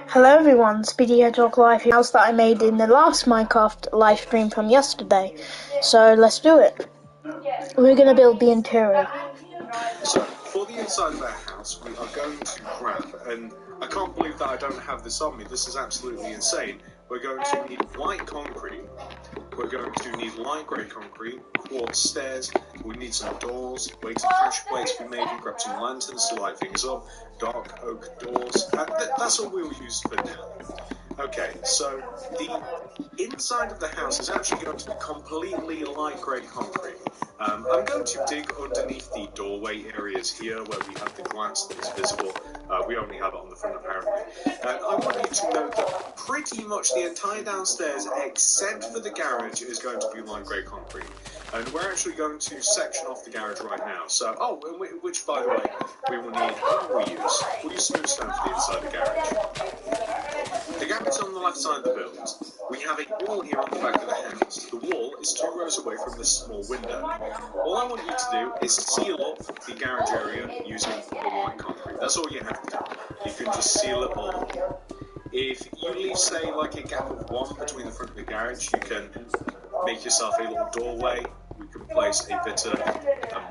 Hello everyone, Speedy Hedgehog Live here. House that I made in the last Minecraft live stream from yesterday. So let's do it. We're gonna build the interior. So, for the inside of our house, we are going to grab, and I can't believe that I don't have this on me, this is absolutely insane. We're going to need white concrete, we're going to need light grey concrete, quartz stairs, we need some doors, weighted pressure plates to be made, and grab some lanterns to light things up, dark oak doors, and that's all we'll use for now. Okay, so the inside of the house is actually going to be completely light grey concrete. I'm going to dig underneath the doorway areas here where we have the glass that is visible. We only have it on the front apparently. I want you to note that pretty much the entire downstairs, except for the garage, is going to be light grey concrete. And we're actually going to section off the garage right now. So, which by the way, we will need, we'll use smooth stone for the inside of the garage. The garage is on the left side of the build. We have a wall here on the back of the house. The wall is 2 rows away from this small window. All I want you to do is seal up the garage area using the white concrete. That's all you have to do. You can just seal it all up. If you leave, say, like a gap of 1 between the front of the garage, you can make yourself a little doorway. We can place a bit of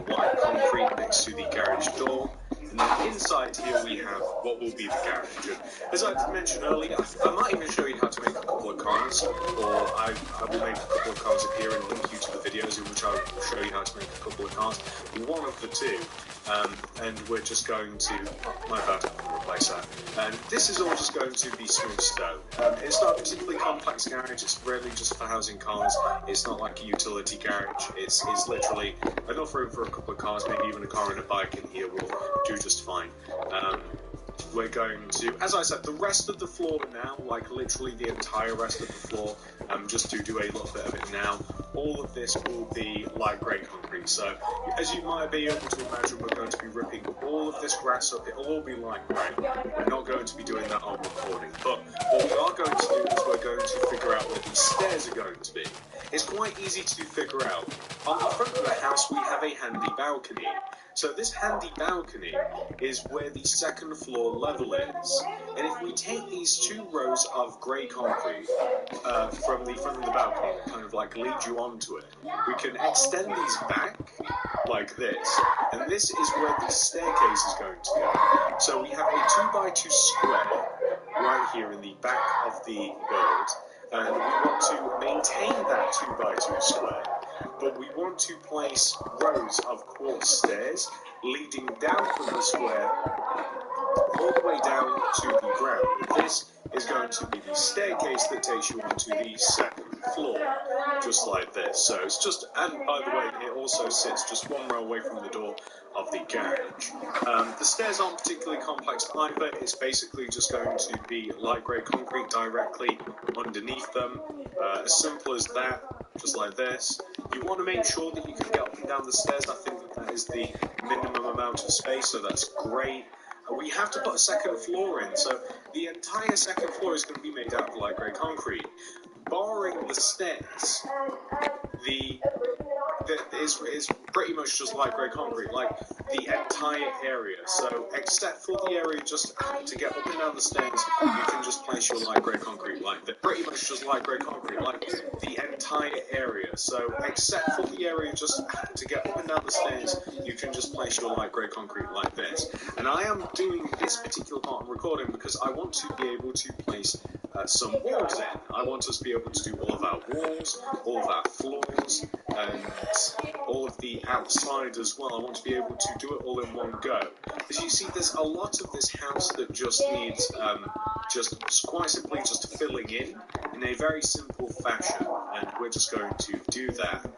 white concrete next to the garage door. And then inside here we have what will be the garage. And as I mentioned earlier, I might even show you how to make a couple of cars, or I will make a couple of cars up here and link you to the videos in which I will show you how to make a couple of cars. One of the two. And we're just going to, my bad, replace that. And this is all just going to be smooth stone. It's not a particularly complex garage, it's really just for housing cars. It's not like a utility garage, it's literally enough room for a couple of cars, maybe even a car and a bike in here will do just fine. We're going to, as I said, the rest of the floor now, like literally the entire rest of the floor, just to do a little bit of it now, all of this will be light grey concrete. So, as you might be able to imagine, we're going to be ripping all of this grass up. It'll all be light grey. We're not going to be doing that on recording. But what we are going to do is we're going to figure out where these stairs are going to be. It's quite easy to figure out. On the front of the house, we have a handy balcony. So this handy balcony is where the second floor level is. And if we take these 2 rows of grey concrete from the front of the balcony, kind of like lead you onto it, we can extend these back like this. And this is where the staircase is going to go. So we have a 2x2 square right here in the back of the build. And we want to maintain that 2x2 square. But we want to place rows of quartz stairs leading down from the square all the way down to the ground. This is going to be the staircase that takes you onto the second floor, just like this. So it's just, and by the way, it also sits just 1 row away from the door of the garage. The stairs aren't particularly complex either. It's basically just going to be light grey concrete directly underneath them. As simple as that, just like this. You want to make sure that you can get up and down the stairs. I think that is the minimum amount of space, so that's great. We have to put a second floor in, so the entire second floor is going to be made out of light grey concrete. Barring the stairs, it's pretty much just light grey concrete, like the entire area. So, except for the area just to get up and down the stairs, you can just place your light grey concrete like that. Pretty much just light grey concrete, like the entire area. So, except for the area just to get up and down the stairs, you can just place your light grey concrete like this. And I am doing this particular part of recording because I want to be able to place some walls in. I want us to be able to do all of our walls, all of our floors, and all of the outside as well. I want to be able to do it all in one go. As you see, there's a lot of this house that just needs just quite simply just filling in a very simple fashion, and we're just going to do that.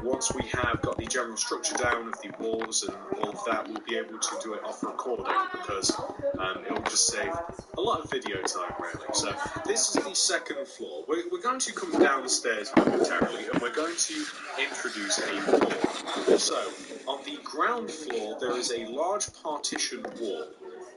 Once we have got the general structure down of the walls and all of that, we'll be able to do it off recording because it will just save a lot of video time, really. So this is the second floor. We're going to come downstairs momentarily and we're going to introduce a wall. So on the ground floor, there is a large partition wall.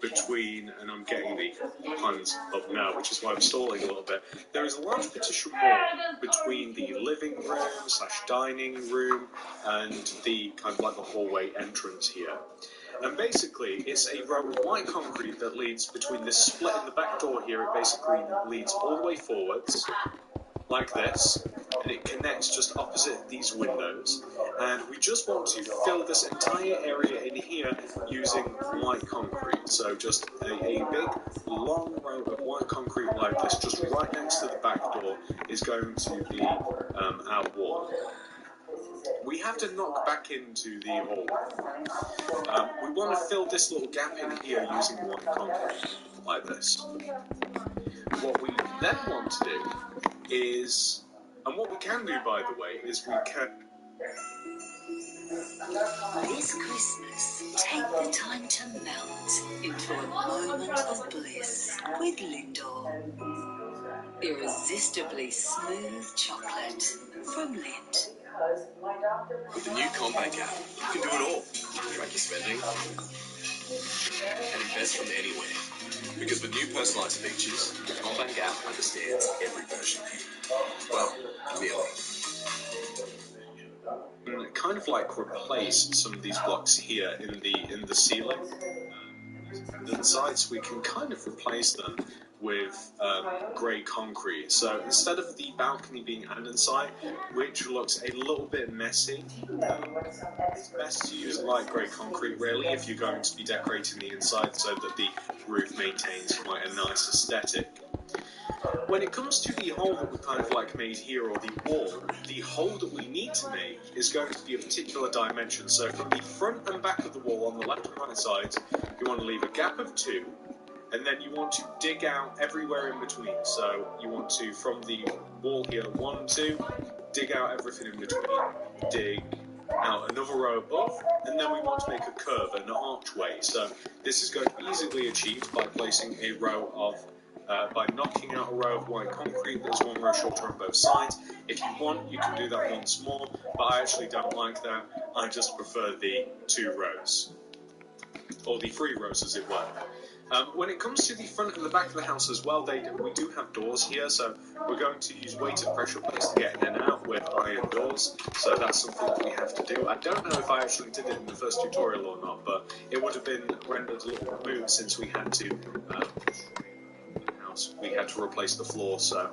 between, and I'm getting the plans up now, which is why I'm stalling a little bit. There is a large partition wall between the living room / dining room and the kind of like the hallway entrance here. And basically, it's a row of white concrete that leads between this split in the back door here. It basically leads all the way forwards, like this, and it connects just opposite these windows. And we just want to fill this entire area in here using white concrete. So just a big, long row of white concrete like this, just right next to the back door, is going to be our wall. We have to knock back into the hall. We want to fill this little gap in here using white concrete, like this. What we then want to do is, and what we can do, by the way, is we can... This Christmas, take the time to melt into a moment of bliss with Lindor. Irresistibly smooth chocolate from Lind. With the new CommBank app, you can do it all. Track your spending and invest from anywhere. Because with new personalised features, the CommBank app understands every version of you. Well, nearly. Kind of like replace some of these blocks here in the ceiling. The sides, we can kind of replace them with grey concrete. So instead of the balcony being andesite, which looks a little bit messy, it's best to use light grey concrete really if you're going to be decorating the inside so that the roof maintains quite a nice aesthetic. When it comes to the hole that we kind of like made here, or the wall, the hole that we need to make is going to be a particular dimension. So from the front and back of the wall on the left and right sides, you want to leave a gap of 2, and then you want to dig out everywhere in between. So you want to, from the wall here, 1, 2, dig out everything in between, dig out another row above, and then we want to make a curve, an archway. So this is going to be easily achieved by placing a row of by knocking out a row of white concrete. There's one row shorter on both sides. If you want, you can do that once more, but I actually don't like that. I just prefer the 2 rows, or the 3 rows as it were. When it comes to the front and the back of the house as well, we do have doors here, so we're going to use weighted pressure plates to get in and out with iron doors, so that's something that we have to do. I don't know if I actually did it in the first tutorial or not, but it would have been rendered a little moot since we had to replace the floor, so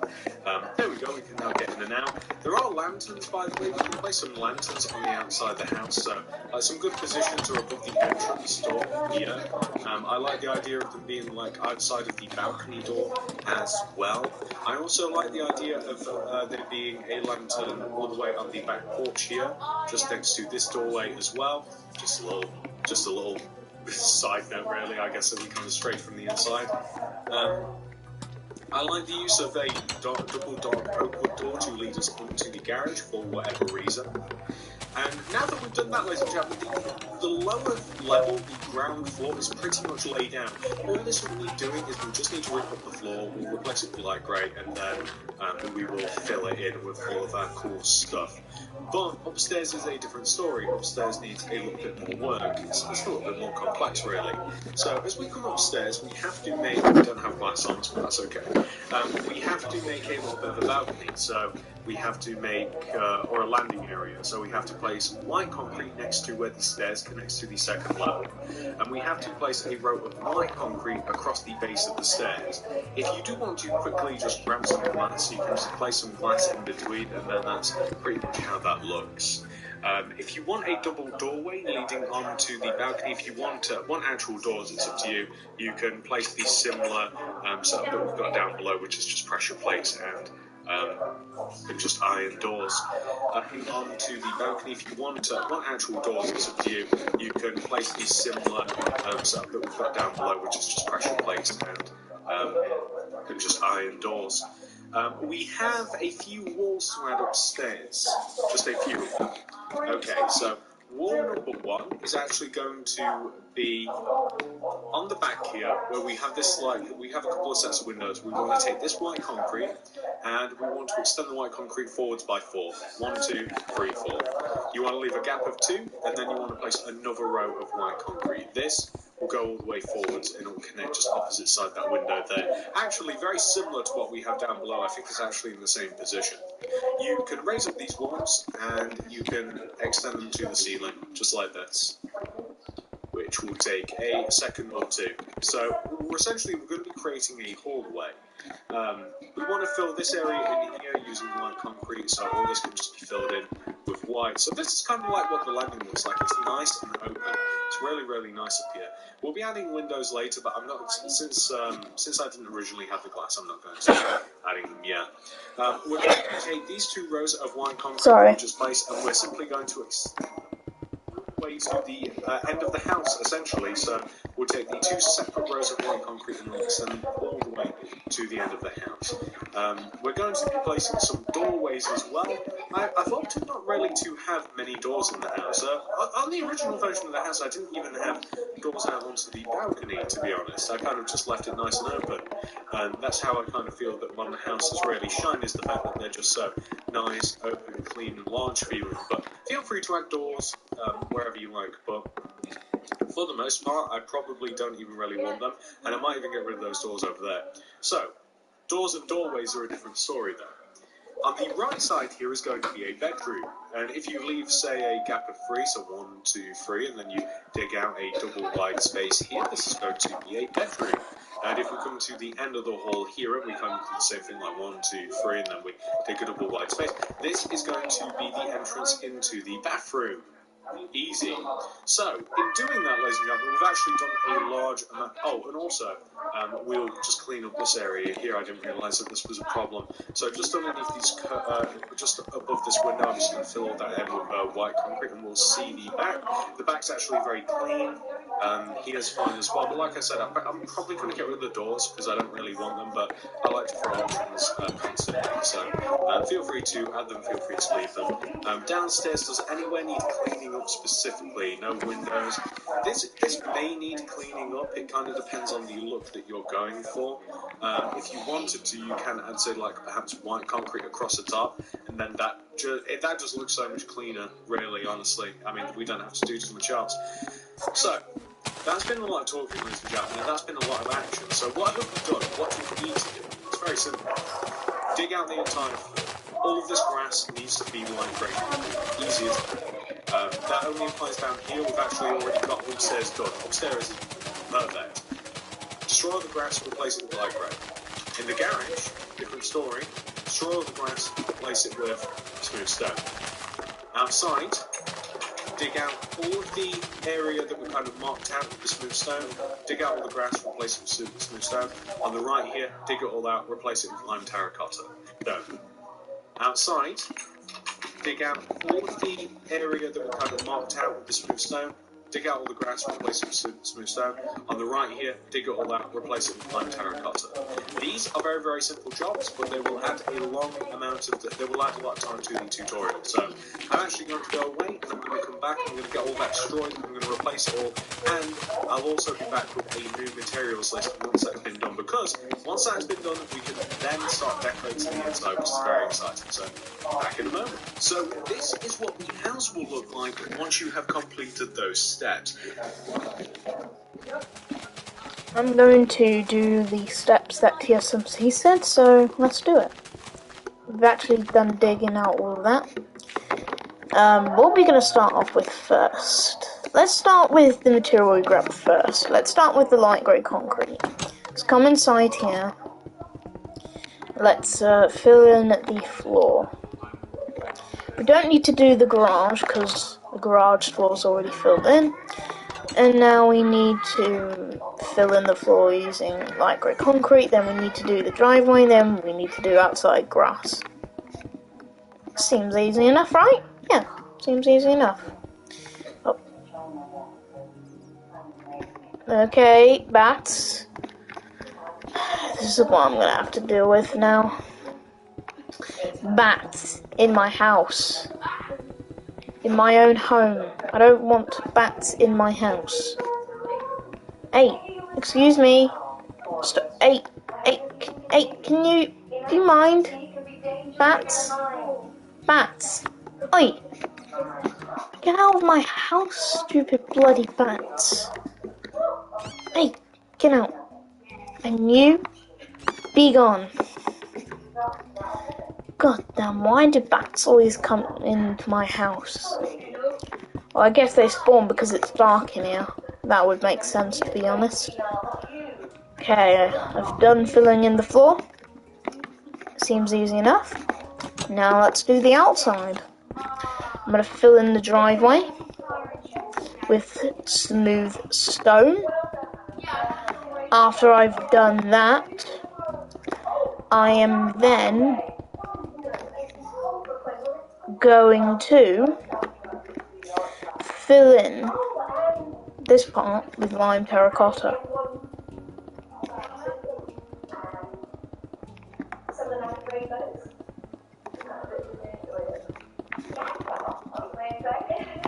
there we go, we can now get in and out. There are lanterns, by the way. We can place some lanterns on the outside of the house, so some good positions are above the entrance door here. I like the idea of them being like outside of the balcony door as well. I also like the idea of there being a lantern all the way on the back porch here, just next to this doorway as well. Just a little side note really, I guess, that we come straight from the inside. I like the use of a double dark oakwood door to lead us into the garage for whatever reason. And now that we've done that, ladies and gentlemen, the lower level, the ground floor, is pretty much laid down. All this will need doing is we just need to rip up the floor, we'll replace it with light grey, and then we will fill it in with all of that cool stuff. But upstairs is a different story. Upstairs needs a little bit more work. It's a little bit more complex, really. So as we come upstairs, we have to make... We don't have glass on, but that's okay. We have to make a little bit of a balcony. So we have to make... or a landing area. So we have to place white concrete next to where the stairs connects to the second level. And we have to place a row of white concrete across the base of the stairs. If you do want to quickly just grab some glass, you can just place some glass in between, and then that's pretty much how that looks. If you want a double doorway leading onto the balcony, if you want actual doors, it's up to you. You can place the similar setup that we've got down below, which is just pressure plates and just iron doors. Onto the balcony, if you want actual doors, it's up to you. You can place the similar setup that we've got down below, which is just pressure plates and just iron doors. We have a few walls to add upstairs, just a few of them. Okay, so wall number 1 is actually going to be on the back here, where we have this we have a couple of sets of windows. We want to take this white concrete and we want to extend the white concrete forwards by 4. 1, 2, 3, 4. You want to leave a gap of 2, and then you want to place another row of white concrete. This will go all the way forwards and it will connect just opposite side that window there. Actually, very similar to what we have down below. I think it's actually in the same position. You can raise up these walls and you can extend them to the ceiling, just like this, which will take a second or two. So we're going to be creating a hallway. We want to fill this area in here using white concrete, so all this can just be filled in with white. So this is kind of like what the landing looks like. It's nice and open. It's really, really nice up here. We'll be adding windows later, but I'm not, since I didn't originally have the glass, I'm not going to be adding them yet. We're going to take these 2 rows of white concrete we just placed, and we're simply going to way to the end of the house, essentially. So we'll take the 2 separate rows of white concrete and we'll extend them all the way to the end of the house. We're going to be placing some doorways as well. I've opted not really to have many doors in the house. On the original version of the house, I didn't even have doors out onto the balcony, to be honest. I kind of just left it nice and open. And that's how I kind of feel that modern houses really shine, is the fact that they're just so nice, open, clean, and large feeling. But feel free to add doors wherever you like, but for the most part, I probably don't even really want them, and I might even get rid of those doors over there. So, doors and doorways are a different story though. On the right side here is going to be a bedroom, and if you leave, say, a gap of 3, so 1, 2, 3, and then you dig out a double wide space here, this is going to be a bedroom. And if we come to the end of the hall here, and we kind of do the same thing, like 1, 2, 3, and then we take a double wide space, this is going to be the entrance into the bathroom. Easy. So, in doing that, ladies and gentlemen, we've actually done a large amount. Oh, and also, we'll just clean up this area here. I didn't realise that this was a problem. So, just underneath these, just above this window, I'm just going to fill all that in with white concrete, and we'll see the back. The back's actually very clean. Here's fine as well. But like I said, I'm probably going to get rid of the doors because I don't really want them, but I like to throw options constantly. So, feel free to add them, feel free to leave them. Downstairs, does anywhere need cleaning up specifically? No windows. This may need cleaning up. It kind of depends on the look that you're going for. If you wanted to, you can add, say, like perhaps white concrete across the top, and then that just looks so much cleaner, really, honestly. I mean, we don't have to do too much else. So, that's been a lot of talking, ladies and gentlemen, and that's been a lot of action. So what I hope you've done, what you need to do, it's very simple. Dig out the entire floor. All of this grass needs to be light grey. Easy as that. That only applies down here. We've actually already got upstairs done. Upstairs is perfect. Destroy the grass, replace it with light grey. In the garage, different story. Destroy the grass, replace it with smooth stone. Outside, dig out all of the area that we kind of marked out with the smooth stone, dig out all the grass, replace it with smooth stone. On the right here, dig it all out, replace it with lime terracotta. Done. Outside, dig out all of the area that we kind of marked out with the smooth stone, dig out all the grass, replace it with smooth stone. On the right here, dig it all out, replace it with lime terracotta. These are very, very simple jobs, but they will add a lot of time to the tutorial. So I'm actually going to go away, and I'm going to come back, I'm going to get all that destroyed, I'm going to replace it all, and I'll also be back with a new materials list once that's been done, because once that's been done, we can then start decorating the inside, which is very exciting. So back in a moment. So this is what the house will look like once you have completed those steps. I'm going to do the steps that TSMC said, so let's do it. We've actually done digging out all of that. What are we going to start off with first? Let's start with the material we grabbed first. Let's start with the light grey concrete. Let's come inside here. Let's fill in the floor. We don't need to do the garage because the garage floor is already filled in. And now we need to fill in the floor using light grey concrete, then we need to do the driveway, then we need to do outside grass. Seems easy enough, right? Yeah, seems easy enough. Oh. Okay, bats. This is what I'm gonna have to deal with now. Bats in my house. In my own home. I don't want bats in my house. Hey, excuse me. Hey, do you mind? Bats? Oi! Get out of my house, stupid bloody bats. Hey, get out. And you, be gone. God damn, why do bats always come into my house? Well, I guess they spawn because it's dark in here. That would make sense, to be honest. Okay, I've done filling in the floor. Seems easy enough. Now let's do the outside. I'm going to fill in the driveway with smooth stone. After I've done that, I am then going to fill in this part with lime terracotta.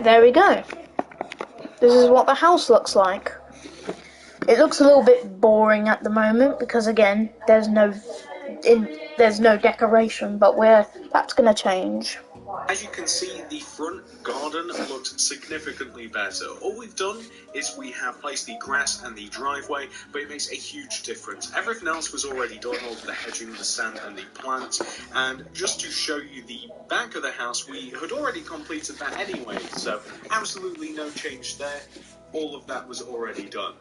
There we go. This is what the house looks like. It looks a little bit boring at the moment because again, there's no decoration, but that's gonna change. As you can see, the front garden looks significantly better. All we've done is we have placed the grass and the driveway, but it makes a huge difference. Everything else was already done, all the hedging, the sand and the plants. And just to show you the back of the house, we had already completed that anyway, so absolutely no change there. All of that was already done.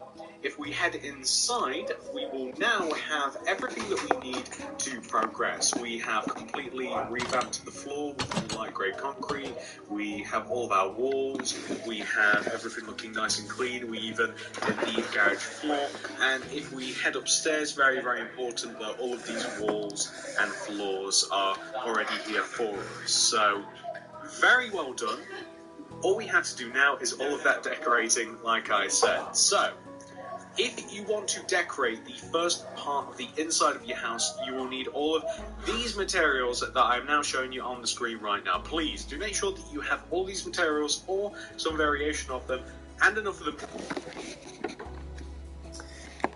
If we head inside, we will now have everything that we need to progress. We have completely revamped the floor with the light grey concrete. We have all of our walls. We have everything looking nice and clean. We even did the garage floor. And if we head upstairs, very, very important that all of these walls and floors are already here for us. So, very well done. All we have to do now is all of that decorating, like I said. So, if you want to decorate the first part of the inside of your house, you will need all of these materials that I'm now showing you on the screen right now. Please do make sure that you have all these materials or some variation of them and enough of them.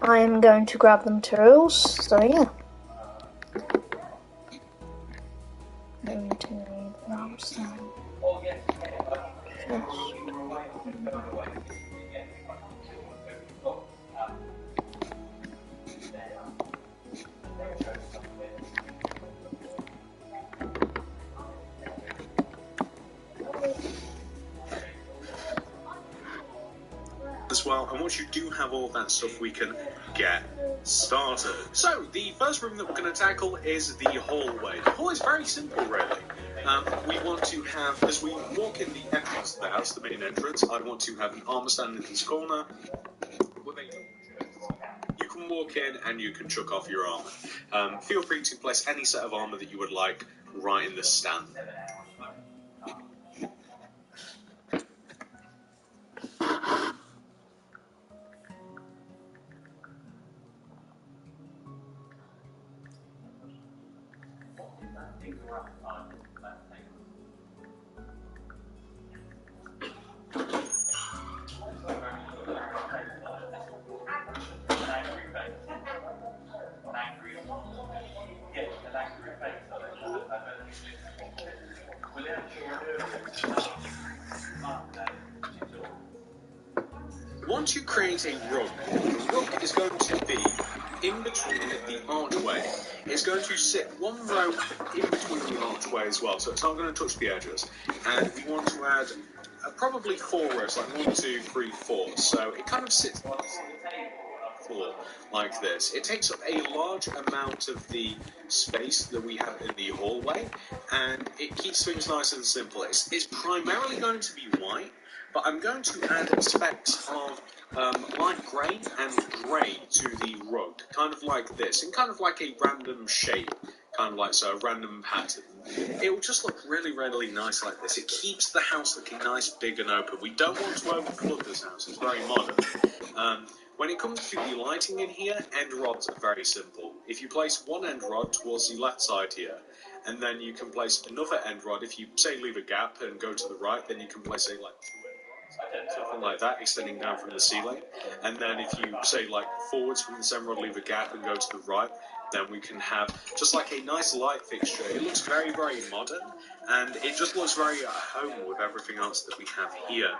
I am going to grab the materials, so yeah. Going to need lamp as well, and once you do have all that stuff, we can get started. So the first room that we're going to tackle is the hallway. The hall is very simple, really. We want to have, as we walk in the entrance to the house, the main entrance, I want to have an armor stand in this corner. You can walk in and you can chuck off your armor. Feel free to place any set of armor that you would like right in this stand. Once you create a rug, the rug is going to be in between the archway. It's going to sit one row in between the archway as well, so it's not going to touch the edges. And we want to add probably 4 rows, like 1, 2, 3, 4. So it kind of sits on the floor like this. It takes up a large amount of the space that we have in the hallway, and it keeps things nice and simple. It's primarily going to be white, but I'm going to add specks of light grey and grey to the rug, kind of like this, and kind of like a random shape, kind of like so, a random pattern. It will just look really, really nice like this. It keeps the house looking nice, big and open. We don't want to overflood this house, it's very modern. When it comes to the lighting in here, end rods are very simple. If you place one end rod towards the left side here, and then you can place another end rod, if you, say, leave a gap and go to the right, then you can place, say, like, something like that, extending down from the ceiling. And then if you, say, like, forwards from the center rod, leave a gap and go to the right, then we can have just like a nice light fixture. It looks very, very modern, and it just looks very at home with everything else that we have here.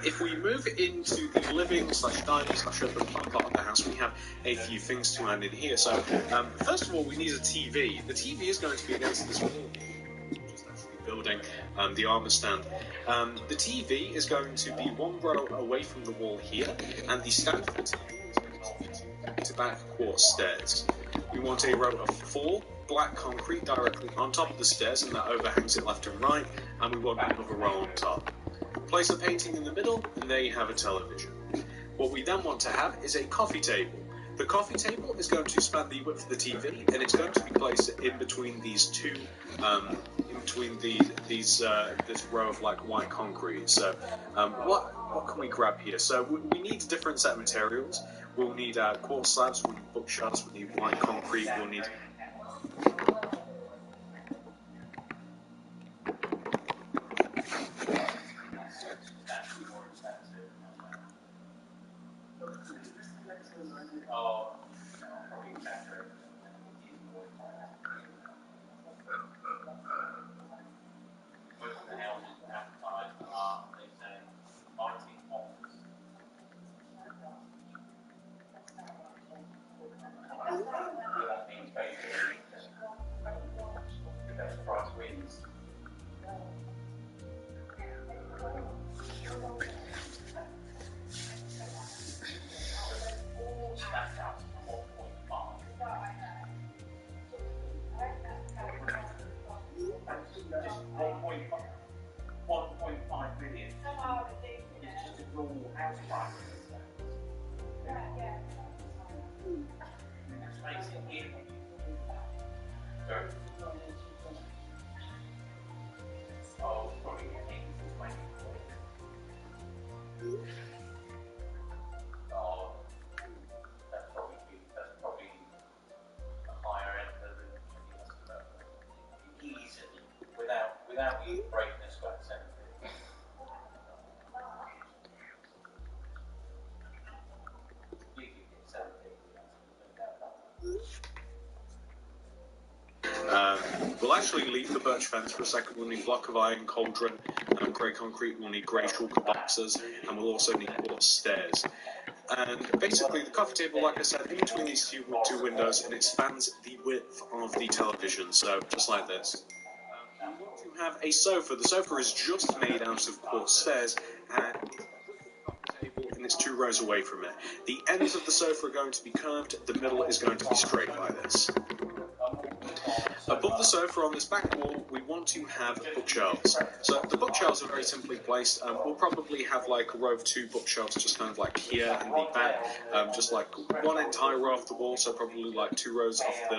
If we move into the living/dining/open plan part of the house, we have a few things to add in here. So, first of all, we need a TV. The TV is going to be against this wall, which is actually building the armor stand. The TV is going to be one row away from the wall here, and the stand for the TV is going to be back-to-back quartz stairs. We want a row of 4 black concrete directly on top of the stairs, and that overhangs it left and right, and we want another row on top. Place a painting in the middle, and there you have a television. What we then want to have is a coffee table. The coffee table is going to span the width of the TV, and it's going to be placed in between these two, this row of like white concrete. So, what can we grab here? So we need a different set of materials. We'll need quartz slabs, we'll need bookshelves, we'll need white concrete, we'll need. Without you breaking this square centimetre. You can get 17. We'll actually leave the birch fence for a second. We'll need block of iron, cauldron, grey concrete. We'll need grey shulker boxes, and we'll also need quartz stairs. And basically, the coffee table, like I said, in between these two windows, and it spans the width of the television. So just like this. We want to have a sofa. The sofa is just made out of quartz stairs, and it's 2 rows away from it. The ends of the sofa are going to be curved, the middle is going to be straight like this. Above the sofa on this back wall, we want to have bookshelves. So the bookshelves are very simply placed. We'll probably have like a row of 2 bookshelves just kind of like here in the back, just like one entire row off the wall, so probably like 2 rows off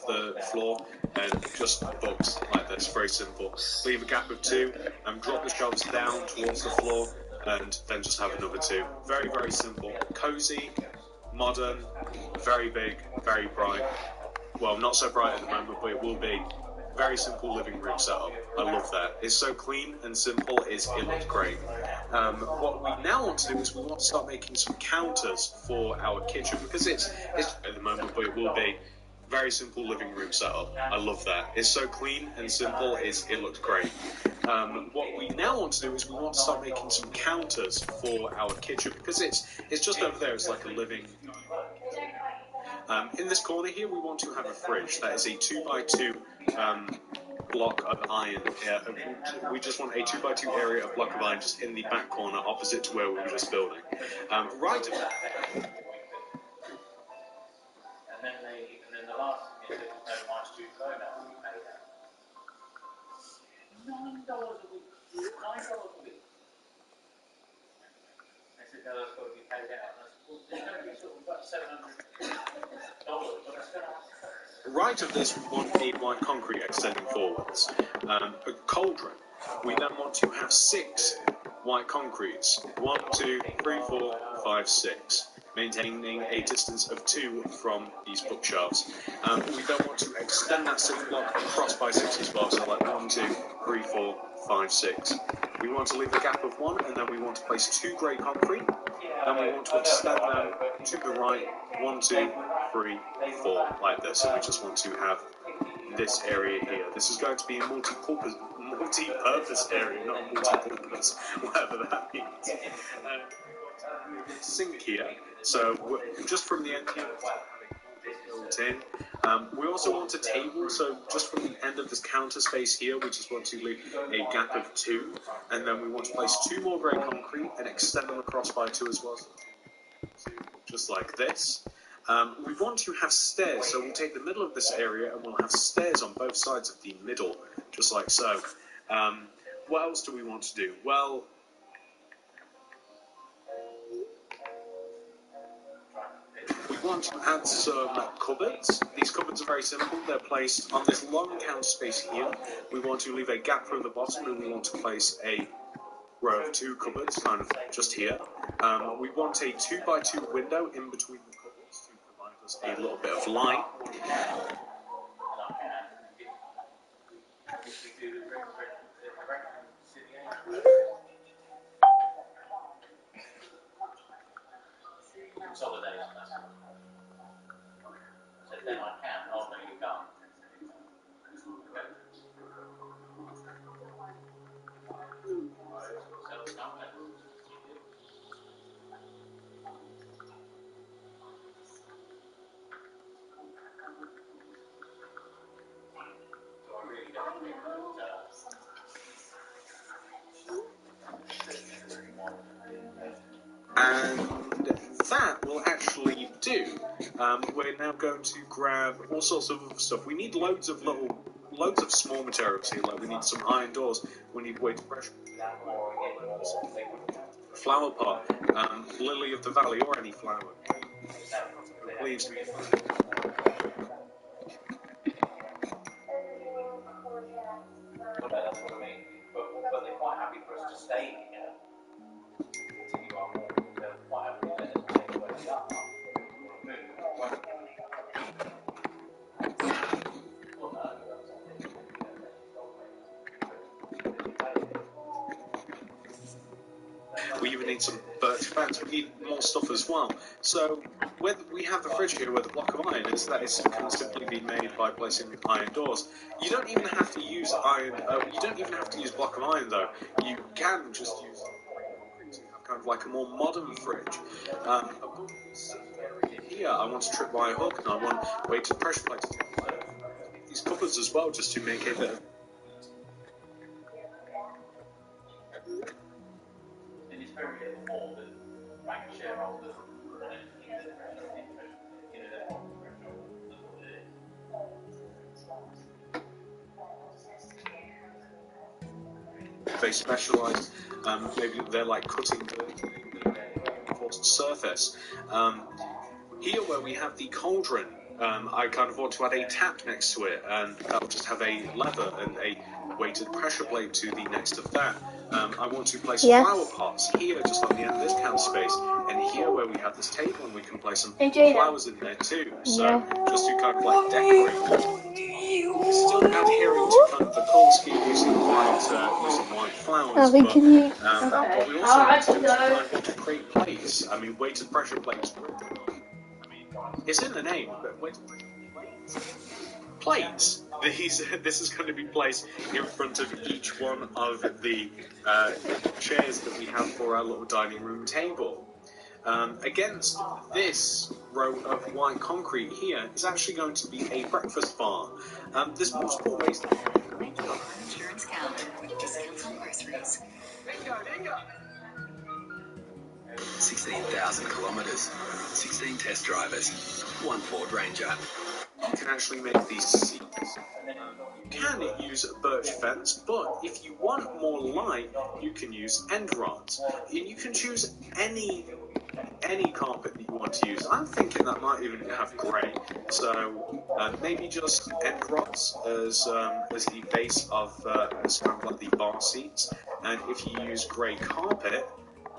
the floor, and just books like this, very simple. Leave a gap of 2, and drop the shelves down towards the floor, and then just have another 2. Very, very simple. Cozy, modern, very big, very bright. Well, not so bright at the moment, but it will be. Very simple living room setup. I love that. It's so clean and simple, it looks great. What we now want to do is we want to start making some counters for our kitchen, because it's at the moment, but it will be Very simple living room setup. I love that. It's so clean and simple. It looks great. What we now want to do is we want to start making some counters for our kitchen because it's just over there. It's like a living. In this corner here, we want to have a fridge. That is a 2x2 block of iron. We just want a 2x2 area of block of iron just in the back corner, opposite to where we were just building. Right. And then the last thing is that no much to go now. We pay that $9 a week. $9 a week. They said no, that's got to be paid out. Well, there's going to be sort of about $700, but it's going to. Right of this, we want a white concrete extending forwards. A cauldron. We then want to have 6 white concretes. 1, 2, 3, 4, 5, 6. Maintaining a distance of 2 from these bookshelves. We then want to extend that 6 block across by 6 as well, so like 1, 2, 3, 4, 5, 6. We want to leave a gap of 1, and then we want to place 2 grey concrete. Then we want to extend them to the right, 1, 2, 3, 4, like this. So we just want to have this area here. This is going to be a multi-purpose area, not multi-purpose, whatever that means. Sink here. So just from the end here, built in. We also want a table, so just from the end of this counter space here, we just want to leave a gap of 2, and then we want to place 2 more grey concrete and extend them across by 2 as well, so just like this. We want to have stairs, so we'll take the middle of this area and we'll have stairs on both sides of the middle, just like so. What else do we want to do? Well, we want to add some cupboards. These cupboards are very simple. They're placed on this long counter space here. We want to leave a gap from the bottom and we want to place a row of 2 cupboards, kind of just here. We want a 2x2 window in between the cupboards to provide us a little bit of light. Consolidation. So then I can, oh no, you can't. And that will actually do. We're now going to grab all sorts of stuff. We need loads of small materials here. Like we need some iron doors. We need weighted pressure. Flower pot, lily of the valley, or any flower. Please. That's what I mean. But they're quite happy for us to stay here. Continue our walk. They're quite happy to let us take the way up. We even need some birch fans. We need more stuff as well. So whether we have the fridge here where the block of iron is, that is can simply be made by placing iron doors. You don't even have to use iron. You don't even have to use block of iron though. You can just use concrete to have kind of like a more modern fridge. Above this area here, I want to trip wire hook and I want weighted pressure plates. These cupboards as well, just to make it better. Very little more than bank shareholders they specialise, maybe they're like cutting the surface. Here where we have the cauldron, I kind of want to add a tap next to it, and I'll just have a lever and a weighted pressure plate to the next of that. I want to place flower pots here, just on the end of this counter space, and here where we have this table, and we can place some flowers in there too. So just to kind of like decorate. Still adhering to kind of the colour scheme using white flowers, but what we also want to do is kind of to create plates. I mean, weighted pressure plates. I mean, it's in the name, but weighted pressure plates. This is going to be placed in front of each one of the chairs that we have for our little dining room table. Against this row of white concrete here is actually going to be a breakfast bar. There's multiple ways to... Link your home insurance counter with discounts on groceries. 16,000 kilometres, 16 test drivers, 1 Ford Ranger. You can actually make these seats. You can use a birch fence, but if you want more light, you can use end rods. And you can choose any carpet that you want to use. I'm thinking that might even have grey, so maybe just end rods as the base of as kind of like the bar seats. And if you use grey carpet,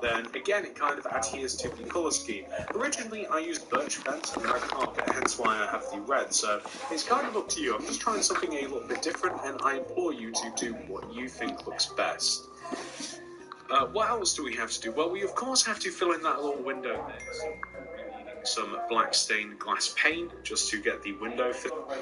then again it kind of adheres to the colour scheme. Originally I used birch fence and red carpet, hence why I have the red, so it's kind of up to you. I'm just trying something a little bit different, and I implore you to do what you think looks best. What else do we have to do? Well, we of course have to fill in that little window there. So we're needing some black stained glass paint just to get the window filled.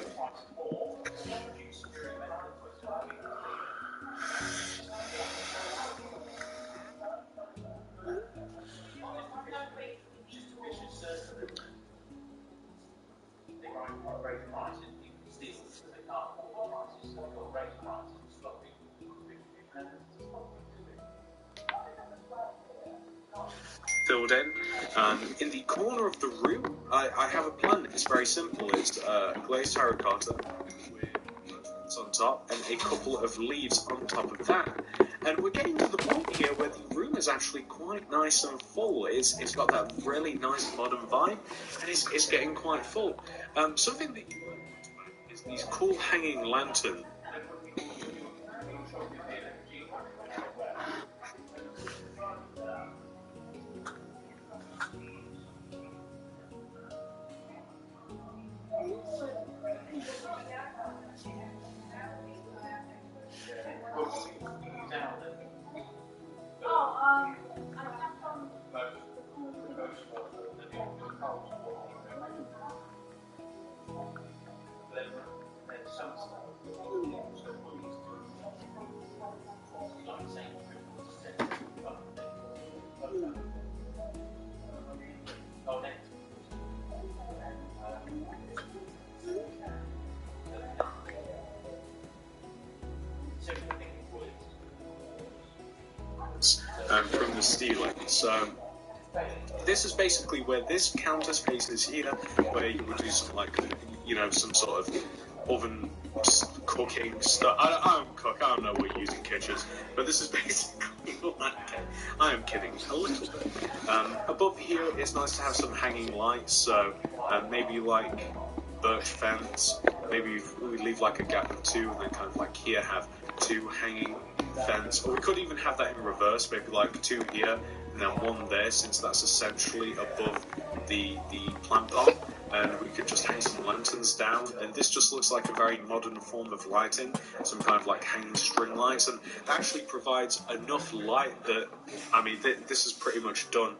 Filled in the corner of the room, I have a plan. It's very simple. It's glazed terracotta with on top and a couple of leaves on top of that. And we're getting to the point here where the room is actually quite nice and full. It's got that really nice modern vibe, and it's getting quite full. Something that you want to add is these cool hanging lanterns. From the ceiling. So this is basically where this counter space is here, where you would do some some sort of oven cooking stuff. I don't cook. I don't know what you're using kitchens, but this is basically like I am kidding a little bit. Above here, it's nice to have some hanging lights. So maybe like birch fence. Maybe we leave like a gap or two, and then kind of like here have 2 hanging fence, or we could even have that in reverse, maybe like 2 here and then 1 there, since that's essentially above the plant pot, and we could just hang some lanterns down, and this just looks like a very modern form of lighting, some kind of like hanging string lights, and it actually provides enough light that, I mean, this is pretty much done.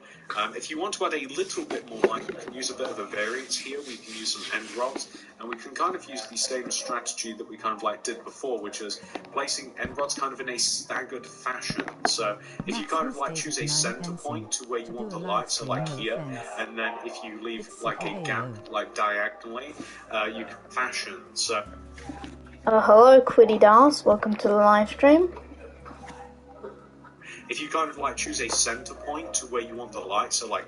If you want to add a little bit more light, you can use a bit of a variance here. We can use some end rods, and we can kind of use the same strategy that we kind of like did before, which is placing end rods kind of in a staggered fashion. So if you kind of like choose a center point to where you want the light, so like here, and then if you leave like a gap like diagonally, you can fashion. So hello Quiddy Dolls, welcome to the live stream. If you kind of like choose a center point to where you want the light, so like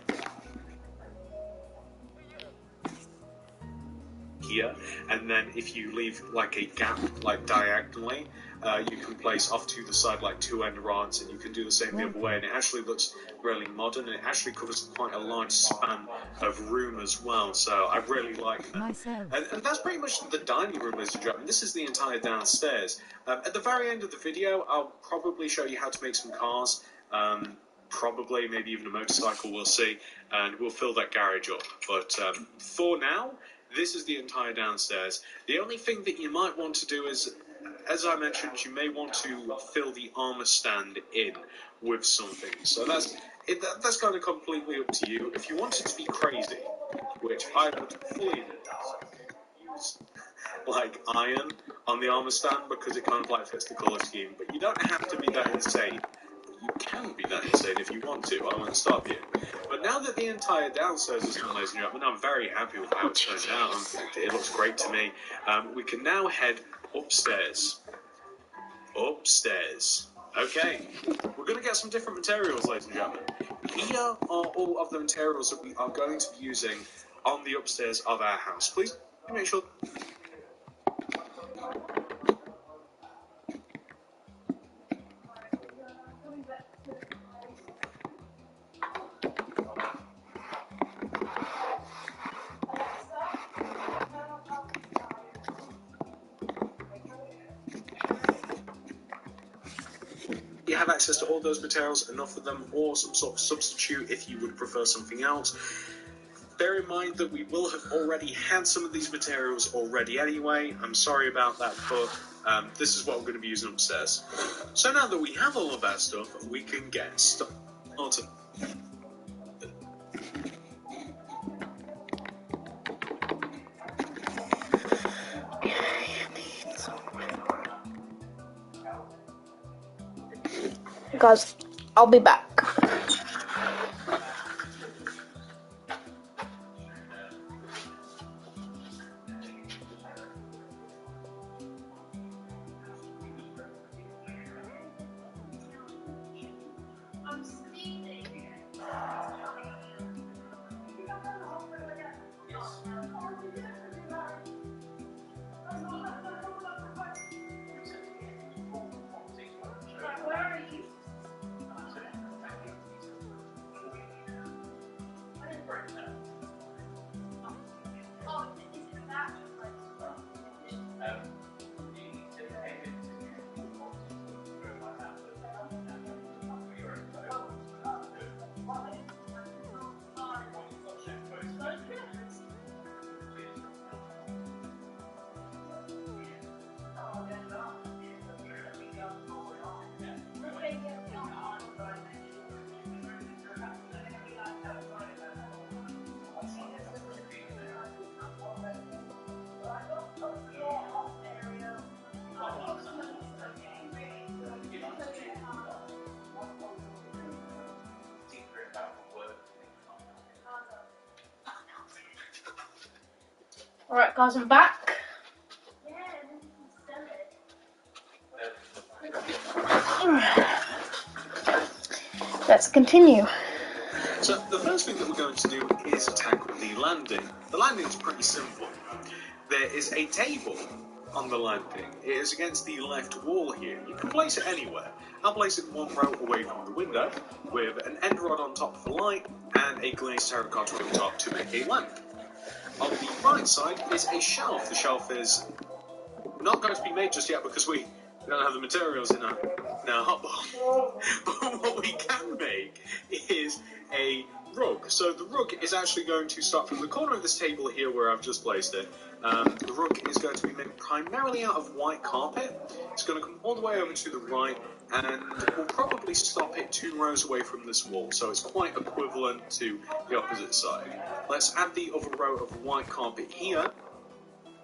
here, and then if you leave like a gap like diagonally, you can place off to the side like 2 end rods, and you can do the same the other way, and it actually looks really modern, and it actually covers quite a large span of room as well, so I really like that. And that's pretty much the dining room, ladies and gentlemen. This is the entire downstairs. At the very end of the video, I'll probably show you how to make some cars, probably maybe even a motorcycle, we'll see, and we'll fill that garage up. But for now, this is the entire downstairs. The only thing that you might want to do is, as I mentioned, you may want to fill the armor stand in with something. So that's kind of completely up to you. If you want it to be crazy, which I would fully do, use like iron on the armor stand because it kind of like fits the color scheme. But you don't have to be that insane. You can be that insane if you want to. I won't stop you. But now that the entire downstairs is done, ladies and gentlemen, I'm very happy with how it turned out. It looks great to me. We can now head upstairs. Upstairs. Okay, we're going to get some different materials, ladies and gentlemen. Here are all of the materials that we are going to be using on the upstairs of our house. Please make sure. You have access to all those materials, enough of them, or some sort of substitute if you would prefer something else. Bear in mind that we will have already had some of these materials already anyway. I'm sorry about that, but this is what we're going to be using upstairs. So now that we have all of our stuff, we can get started. Guys, I'll be back. Alright guys, I'm back. Let's continue. So the first thing that we're going to do is tackle the landing. The landing is pretty simple. There is a table on the landing. It is against the left wall here. You can place it anywhere. I'll place it one row away from the window with an end rod on top for light and a glazed terracotta on top to make a lamp. On the right side is a shelf. The shelf is not going to be made just yet because we don't have the materials in our hotbar. But what we can make is a rug. So the rug is actually going to start from the corner of this table here where I've just placed it. The rug is going to be made primarily out of white carpet. It's going to come all the way over to the right and we'll probably stop it 2 rows away from this wall, so it's quite equivalent to the opposite side. Let's add the other row of white carpet here,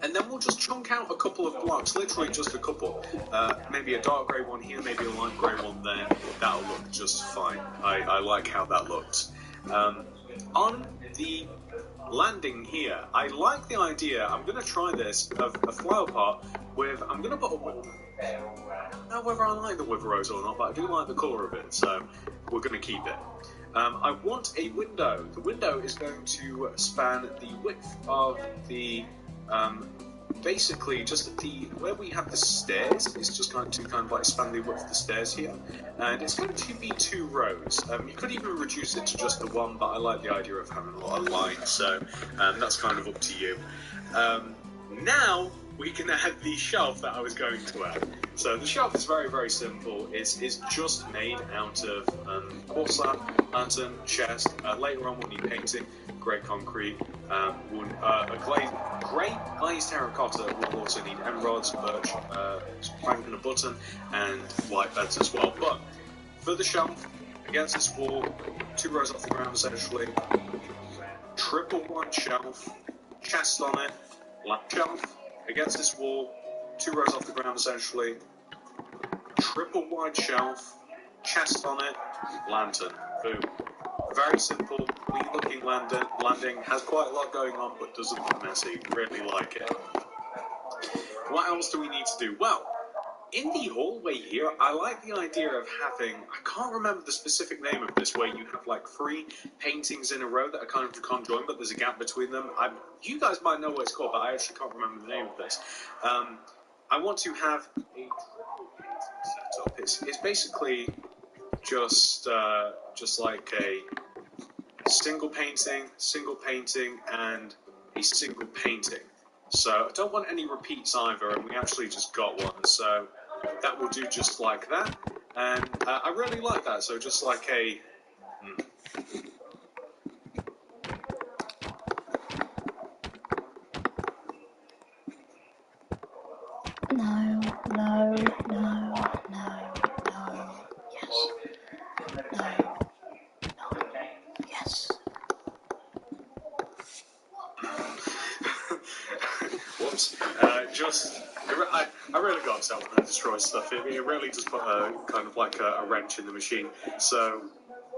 and then we'll just chunk out a couple of blocks, literally just a couple. Maybe a dark grey one here, maybe a light grey one there. That'll look just fine. I like how that looks. On the landing here, I like the idea, I'm going to try this, of a flower pot with, I'm going to put I don't know whether I like the Wither Rose or not, but I do like the colour of it, so we're going to keep it. I want a window. The window is going to span the width of the, basically just where we have the stairs, it's just going to kind of like span the width of the stairs here. And it's going to be 2 rows. You could even reduce it to just the 1, but I like the idea of having a lot of lines, so that's kind of up to you. Now we can add the shelf that I was going to add. So the shelf is very, very simple. It's just made out of quartz slab, lantern, chest. Later on we'll need painting, grey concrete, a grey glazed terracotta. We'll also need emeralds, birch, plank and a button, and white beds as well. But for the shelf, against this wall, 2 rows off the ground essentially, triple white shelf, chest on it, lamp shelf against this wall, 2 rows off the ground essentially, triple wide shelf, chest on it, lantern. Boom. Very simple, neat looking landing, has quite a lot going on but doesn't look messy. Really like it. What else do we need to do? Well, in the hallway here, I like the idea of having, I can't remember the specific name of this, where you have like 3 paintings in a row that are kind of conjoined, but there's a gap between them. You guys might know what it's called, but I actually can't remember the name of this. I want to have a triple painting setup. It's basically just like a single painting, and a single painting. So I don't want any repeats either, and we actually just got one, so that will do just like that. And I really like that, so just like a... No. Yes. No. Yes. Whoops. I really got upset when I destroy stuff. It really does put kind of like a wrench in the machine. So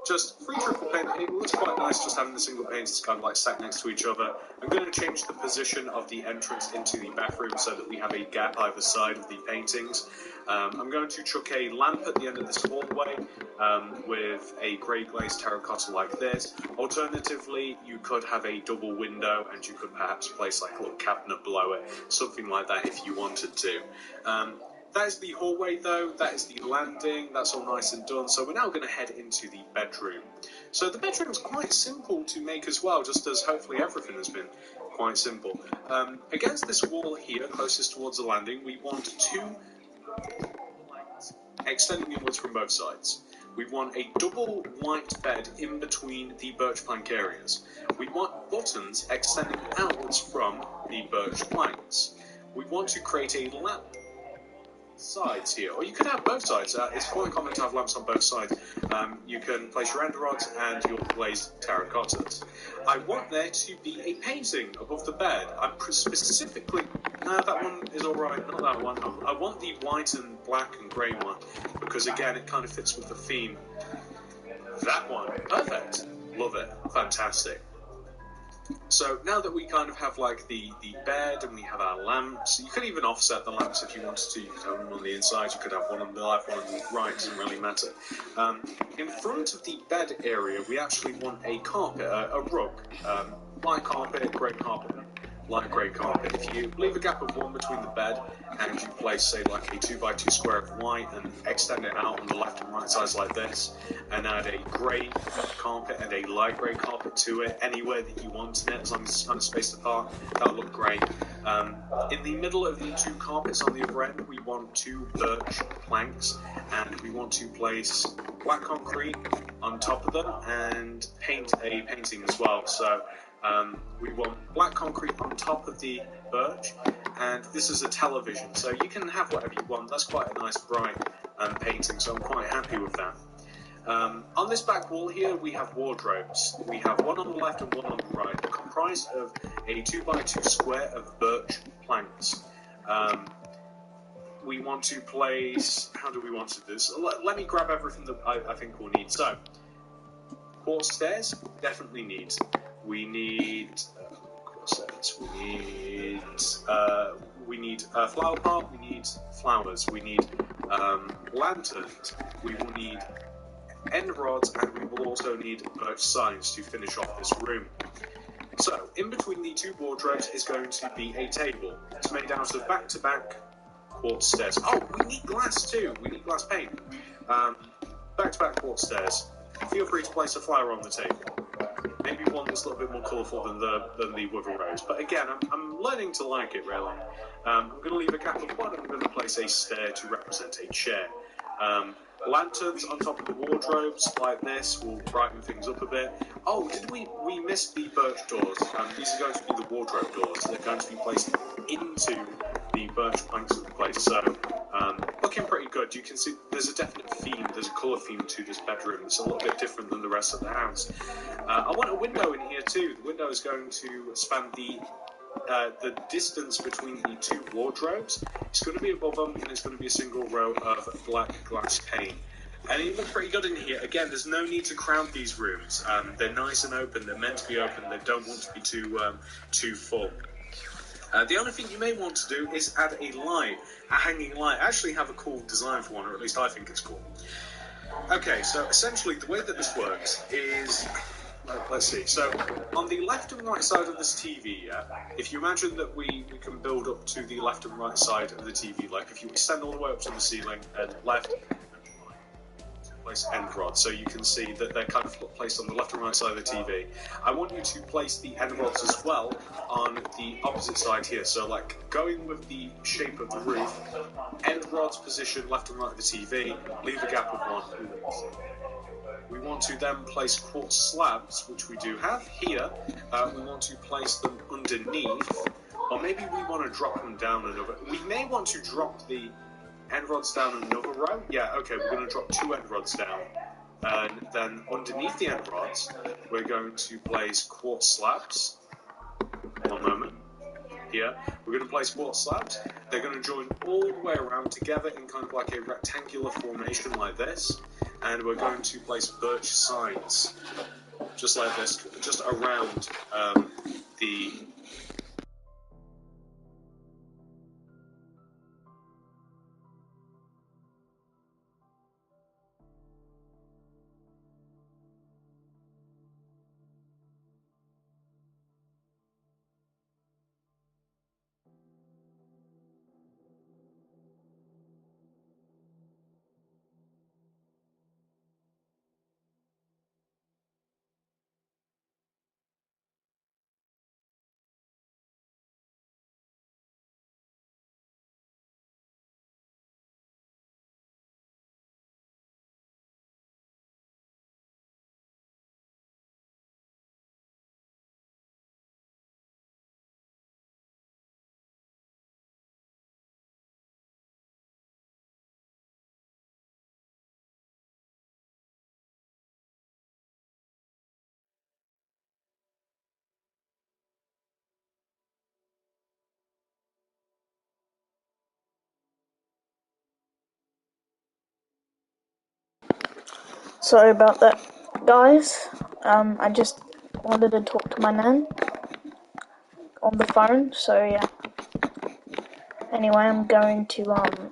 just 3 triple paint. It looks quite nice just having the single paints kind of like stacked next to each other. I'm going to change the position of the entrance into the bathroom so that we have a gap either side of the paintings. I'm going to chuck a lamp at the end of this hallway with a grey glazed terracotta like this. Alternatively, you could have a double window and you could perhaps place like a little cabinet below it, something like that if you wanted to. That is the hallway though, that is the landing, that's all nice and done. So we're now going to head into the bedroom. So the bedroom's quite simple to make as well, just as hopefully everything has been quite simple. Against this wall here, closest towards the landing, we want 2 lights extending inwards from both sides. We want a double white bed in between the birch plank areas. We want buttons extending outwards from the birch planks. We want to create a lamp sides here, or you could have both sides. It's quite common to have lamps on both sides. You can place your end rods and your glazed terracottas. I want there to be a painting above the bed. I'm specifically... No, that one is alright, not that one. I want the white and black and grey one, because again, it kind of fits with the theme. That one, perfect. Love it. Fantastic. So now that we kind of have like the bed and we have our lamps, you could even offset the lamps if you wanted to. You could have them on the inside, you could have one on the left, one on the right, doesn't really matter. In front of the bed area, we actually want a carpet, a rug, white carpet, grey carpet, light grey carpet. If you leave a gap of 1 between the bed and you place, say, like a 2x2 square of white and extend it out on the left and right sides like this, and add a grey carpet and a light grey carpet to it, anywhere that you want in it, as long as it's kind of spaced apart, that'll look great. In the middle of the 2 carpets on the other end, we want 2 birch planks, and we want to place black concrete on top of them and paint a painting as well. So we want black concrete on top of the birch, and this is a television, so you can have whatever you want. That's quite a nice bright painting, so I'm quite happy with that. On this back wall here, we have wardrobes. We have one on the left and one on the right, comprised of a 2x2 square of birch planks. We want to place... How do we want to do this? Let me grab everything that I think we'll need. So, quartz stairs, definitely need. We need we need a flower pot, we need flowers, we need lanterns, we will need end rods, and we will also need birch signs to finish off this room. So, in between the 2 wardrobes is going to be a table. It's made out of back-to-back quartz stairs. Oh, we need glass too. We need glass paint. Back-to-back quartz stairs. Feel free to place a flower on the table. Maybe one that's a little bit more colourful than the wither rose. But again, I'm learning to like it, really. I'm going to leave a gap of 1, and I'm going to place a stair to represent a chair. Lanterns on top of the wardrobes, like this, will brighten things up a bit. Oh, did we miss the birch doors? These are going to be the wardrobe doors. They're going to be placed into the birch planks of the place. So, looking pretty good. You can see there's a definite theme, there's a colour theme to this bedroom. It's a little bit different than the rest of the house. I want a window in here too. The window is going to span the the distance between the two wardrobes is going to be above them, and it's going to be a single row of black glass pane. And it looks pretty good in here. Again, there's no need to crowd these rooms. They're nice and open. They're meant to be open. They don't want to be too full. The only thing you may want to do is add a light, a hanging light. Actually have a cool design for one, or at least I think it's cool. Okay, so essentially the way that this works is... let's see. So, on the left and right side of this TV, if you imagine that we can build up to the left and right side of the TV, like if you extend all the way up to the ceiling and left and right, place end rods, so you can see that they're kind of placed on the left and right side of the TV. I want you to place the end rods as well on the opposite side here. So, like, going with the shape of the roof, end rods position left and right of the TV, leave a gap of 1. We want to then place quartz slabs, which we do have here. We want to place them underneath, or maybe we want to drop them down another. We may want to drop the end rods down another row. Yeah, okay, we're going to drop 2 end rods down. And then underneath the end rods, we're going to place quartz slabs. One moment. Here, we're going to place quartz slabs. They're going to join all the way around together in kind of like a rectangular formation like this. And we're going to place birch signs, just like this, just around the... Sorry about that, guys. I just wanted to talk to my nan on the phone, so yeah. Anyway, I'm going to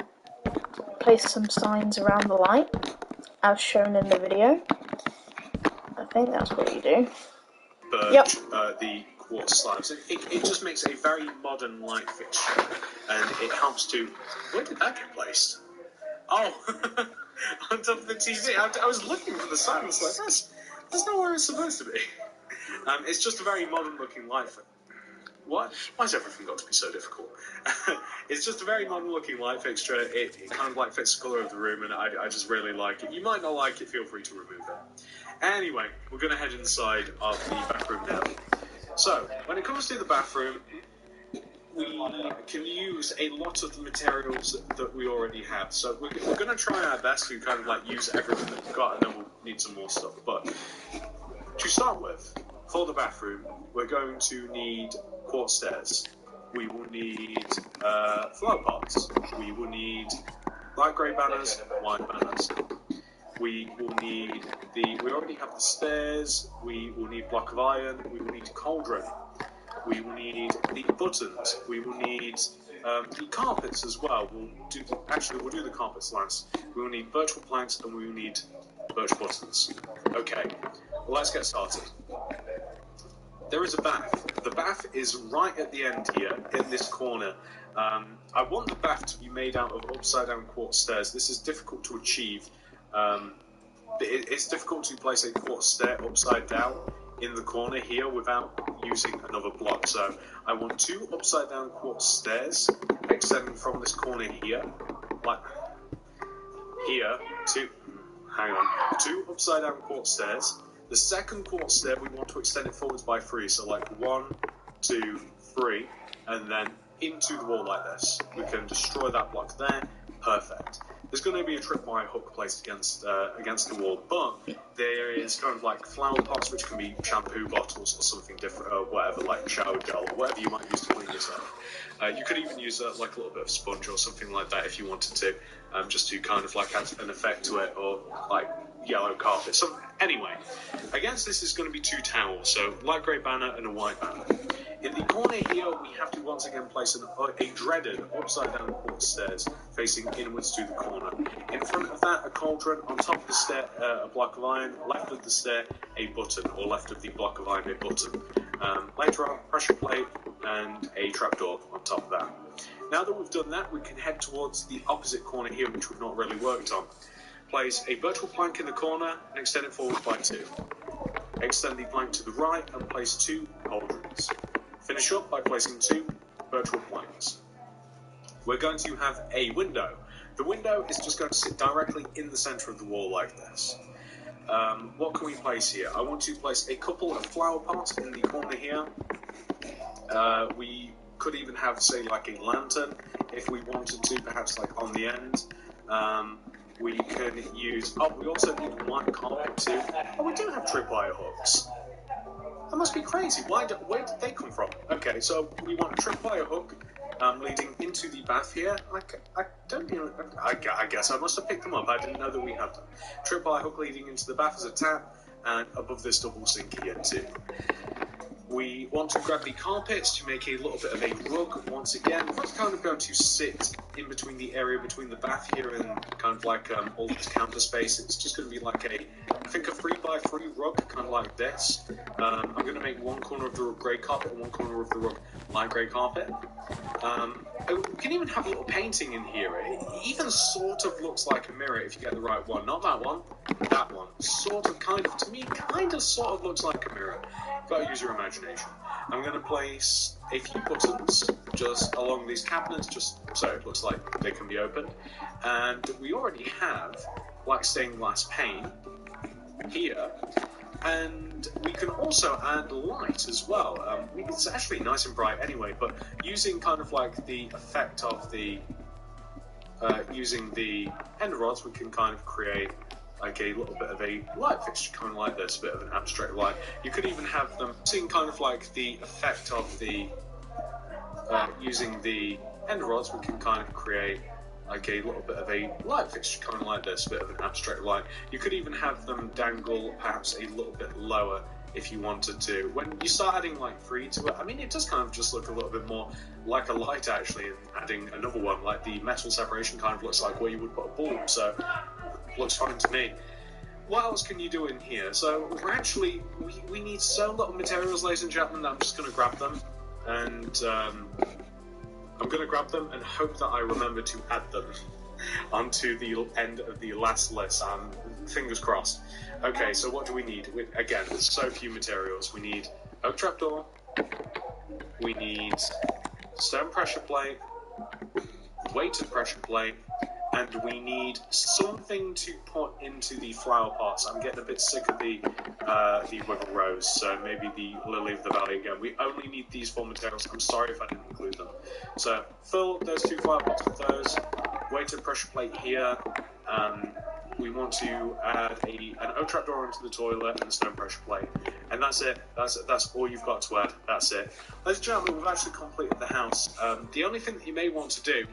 place some signs around the light, as shown in the video. I think that's what you do. Yep. The quartz slabs. It just makes a very modern light fixture, and it helps to... Where did that get placed? Oh, on top of the TV. I was looking for the sign. I was like, that's not where it's supposed to be. It's just a very modern looking light fixture. What? Why has everything got to be so difficult? It's just a very modern looking light fixture. It kind of like fits the colour of the room, and I just really like it. You might not like it, feel free to remove it. Anyway, we're going to head inside of the bathroom now. So, when it comes to the bathroom, we can use a lot of the materials that we already have. So we're going to try our best to kind of like use everything that we've got, and then we'll need some more stuff. But to start with, for the bathroom, we're going to need quartz stairs. We will need flower pots. We will need light grey banners, white banners. We will need we already have the stairs. We will need block of iron. We will need cauldron. We will need the buttons. We will need the carpets as well. We'll do the carpets last. We will need virtual planks, and we will need birch buttons. Okay, well, let's get started. There is a bath. The bath is right at the end here, in this corner. I want the bath to be made out of upside-down quartz stairs. This is difficult to achieve. It's difficult to place a quartz stair upside down in the corner here without using another block. So I want 2 upside-down quartz stairs extending from this corner here, like here, 2 upside-down quartz stairs. The second quartz stair, we want to extend it forwards by 3, so like 1, 2, 3, and then into the wall like this. We can destroy that block there. Perfect. there's going to be a tripwire hook placed against the wall, but there is kind of like flower pots which can be shampoo bottles or something different, or whatever, like shower gel or whatever you might use to clean yourself. You could even use like a little bit of sponge or something like that if you wanted to, just to kind of like add an effect to it, or like yellow carpet. So anyway, against this is going to be 2 towels, so light grey banner and a white banner. In the corner here, we have to once again place a dreaded upside-down quartz stairs facing inwards to the corner. In front of that, a cauldron. On top of the stair, a block of iron. Left of the stair, a button, or left of the block of iron, a button. Later on, pressure plate and a trapdoor on top of that. Now that we've done that, we can head towards the opposite corner here, which we've not really worked on. Place a virtual plank in the corner and extend it forward by 2. Extend the plank to the right and place 2 cauldrons. Finish up by placing 2 virtual planks. We're going to have a window. The window is just going to sit directly in the center of the wall like this. What can we place here? I want to place a couple of flower pots in the corner here. We could even have, say, like a lantern if we wanted to, perhaps like on the end. We can use... Oh, we also need white carpet too. Oh, we do have tripwire hooks. That must be crazy. Where did they come from? Okay, so we want a tripwire hook leading into the bath here. I don't know. I guess I must have picked them up. I didn't know that we had them. Tripwire hook leading into the bath as a tap, and above this double sink here too. We want to grab the carpets to make a little bit of a rug once again. That's kind of going to sit in between the area between the bath here and kind of like all this counter space. It's just going to be like I think a 3x3 rug, kind of like this. I'm going to make one corner of the rug grey carpet and one corner of the rug light grey carpet. We can even have a little painting in here. It even sort of looks like a mirror if you get the right one. Not that one, that one. Sort of, kind of, to me, sort of looks like a mirror. You've got to use your imagination. I'm going to place a few buttons just along these cabinets, just so it looks like they can be opened. And we already have black stained glass pane here. And we can also add light as well. It's actually nice and bright anyway, but using kind of like the effect of the using the end rods, we can kind of create like a little bit of a light fixture, kind of like this, a bit of an abstract light. You could even have them seeing kind of like the effect of the using the end rods, we can kind of create like a little bit of a light fixture, kind of like this, a bit of an abstract light. You could even have them dangle perhaps a little bit lower if you wanted to. When you start adding like 3 to it, I mean, it does kind of just look a little bit more like a light actually, and adding another one, like the metal separation kind of looks like where you would put a bulb, so looks fine to me. What else can you do in here? So we're actually, we need so little materials, ladies and gentlemen, that I'm just going to grab them, and I'm going to grab them and hope that I remember to add them onto the end of the last list. Fingers crossed. Okay, so what do we need? Again, there's so few materials. We need oak trapdoor, we need stone pressure plate, weighted pressure plate, and we need something to put into the flower pots. I'm getting a bit sick of the Withered Rose, so maybe the Lily of the Valley again. We only need these 4 materials. I'm sorry if I didn't include them. So fill those 2 flower pots with those. Weighted pressure plate here. We want to add an oak trapdoor into the toilet and a stone pressure plate. And that's it. That's all you've got to add. That's it. Ladies and gentlemen, we've actually completed the house. The only thing that you may want to do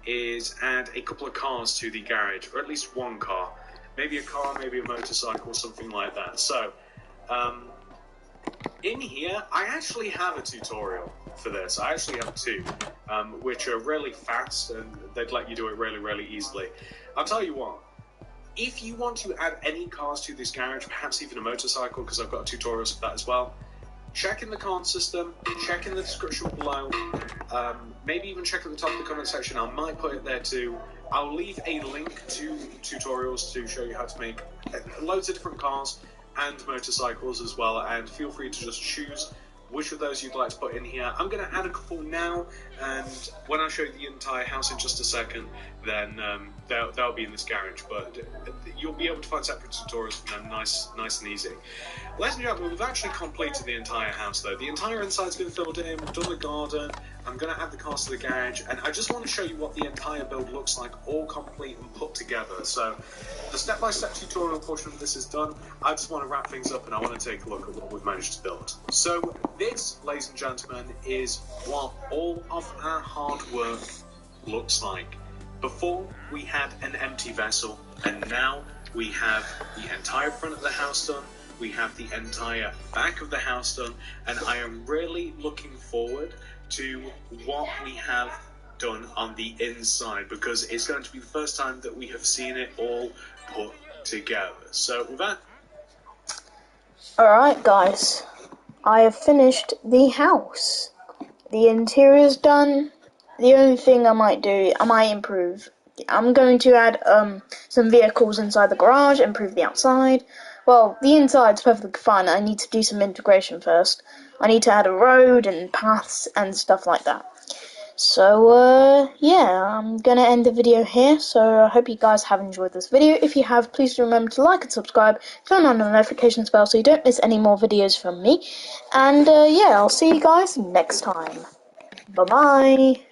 is add a couple of cars to the garage, or at least one car. Maybe a car, maybe a motorcycle, something like that. So, in here, I actually have a tutorial for this. I actually have 2, which are really fast, and they'd let you do it really, really easily. I'll tell you what, if you want to add any cars to this garage, perhaps even a motorcycle, because I've got tutorials for that as well, check in the comment system, check in the description below, maybe even check at the top of the comment section. I might put it there too. I'll leave a link to tutorials to show you how to make loads of different cars and motorcycles as well, and feel free to just choose which of those you'd like to put in here. I'm going to add a couple now, and when I show you the entire house in just a second, then they'll be in this garage, but you'll be able to find separate tutorials for them, nice and easy. Ladies and gentlemen, we've actually completed the entire house though. The entire inside's been filled in, we've done the garden, I'm going to add the cars to the garage, and I just want to show you what the entire build looks like, all complete and put together. So the step-by-step tutorial portion of this is done. I just want to wrap things up, and I want to take a look at what we've managed to build. So this, ladies and gentlemen, is what all of our hard work looks like. Before, we had an empty vessel, and now we have the entire front of the house done. We have the entire back of the house done, and I am really looking forward to what we have done on the inside, because it's going to be the first time that we have seen it all put together. So with that, Alright guys, I have finished the house. The interior's done. The only thing I might do, I might improve. I'm going to add some vehicles inside the garage, improve the outside. Well, the inside's perfectly fine. I need to do some integration first. I need to add a road and paths and stuff like that. So, yeah, I'm gonna end the video here. So, I hope you guys have enjoyed this video. If you have, please remember to like and subscribe. Turn on the notifications bell so you don't miss any more videos from me. And, yeah, I'll see you guys next time. Bye-bye.